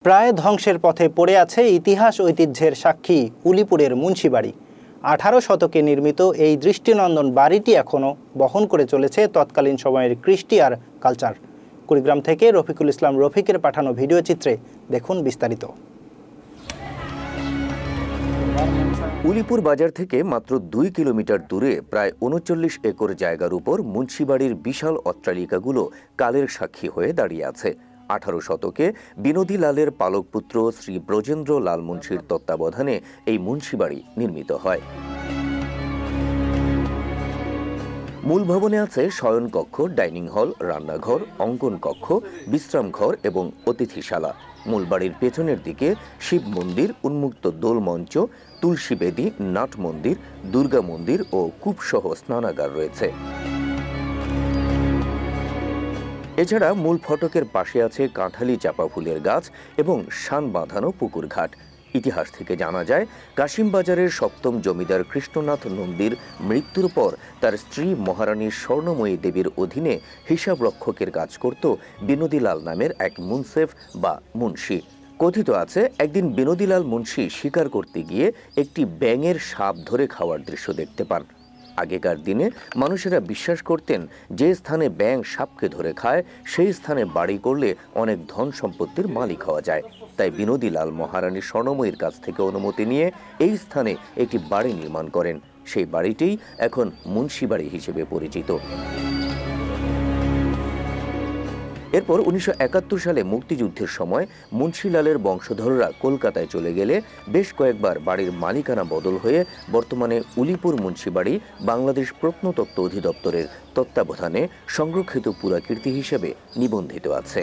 প্রায় ধ্বংসের পথে পড়ে আছে ইতিহাস ঐতিহ্যের সাক্ষী উলিপুরের মুন্সিবাড়ি। 18 শতকে নির্মিত এই দৃষ্টিনন্দন বাড়িটি এখনও বহন করে চলেছে তৎকালীন সময়ের কৃষ্টি আর কালচার। কুড়িগ্রাম থেকে রফিকুল ইসলাম রফিকের পাঠানো ভিডিও চিত্রে দেখুন বিস্তারিত। উলিপুর বাজার থেকে মাত্র 2 কিলোমিটার দূরে প্রায় 39 একর জায়গার উপর মুন্সিবাড়ির বিশাল অট্টালিকাগুলো কালের সাক্ষী হয়ে দাঁড়িয়ে আছে। 18 শতকে বিনোদী লালের পালক পুত্র শ্রী ব্রজেন্দ্র লাল মুন্সির তত্ত্বাবধানে এই মুন্সিবাড়ি নির্মিত হয়। মূল ভবনে আছে শয়নকক্ষ, ডাইনিং হল, রান্নাঘর, অঙ্কন কক্ষ, বিশ্রাম ঘর এবং অতিথিশালা। মূল বাড়ির পেছনের দিকে শিব মন্দির, উন্মুক্ত দোল মঞ্চ, তুলসী বেদী, নাট মন্দির, দুর্গা মন্দির ও কূপসহ স্নানাগার রয়েছে। এছাড়া মূল ফটকের পাশে আছে কাঁঠালি চাপা ফুলের গাছ এবং শান বাঁধানো পুকুর ঘাট। ইতিহাস থেকে জানা যায়, কাশিমবাজারের 7ম জমিদার কৃষ্ণনাথ নন্দীর মৃত্যুর পর তার স্ত্রী মহারানী স্বর্ণময়ী দেবীর অধীনে হিসাব রক্ষকের কাজ করত বিনোদীলাল নামের এক মুন্সেফ বা মুন্সি। কথিত আছে, একদিন বিনোদীলাল মুন্সি শিকার করতে গিয়ে একটি ব্যাঙের সাপ ধরে খাওয়ার দৃশ্য দেখতে পান। আগেকার দিনে মানুষেরা বিশ্বাস করতেন, যে স্থানে ব্যাঙ সাপকে ধরে খায় সেই স্থানে বাড়ি করলে অনেক ধন সম্পত্তির মালিক হওয়া যায়। তাই বিনোদীলাল মহারানী স্বর্ণময়ীর কাছ থেকে অনুমতি নিয়ে এই স্থানে একটি বাড়ি নির্মাণ করেন। সেই বাড়িটিই এখন মুন্সিবাড়ি হিসেবে পরিচিত। এরপর 1971 সালে মুক্তিযুদ্ধের সময় মুন্সিলালের বংশধররা কলকাতায় চলে গেলে বেশ কয়েকবার বাড়ির মালিকানা বদল হয়ে বর্তমানে উলিপুর মুন্সিবাড়ি বাংলাদেশ প্রত্নতত্ত্ব অধিদপ্তরের তত্ত্বাবধানে সংরক্ষিত পুরাকীর্তি হিসেবে নিবন্ধিত আছে।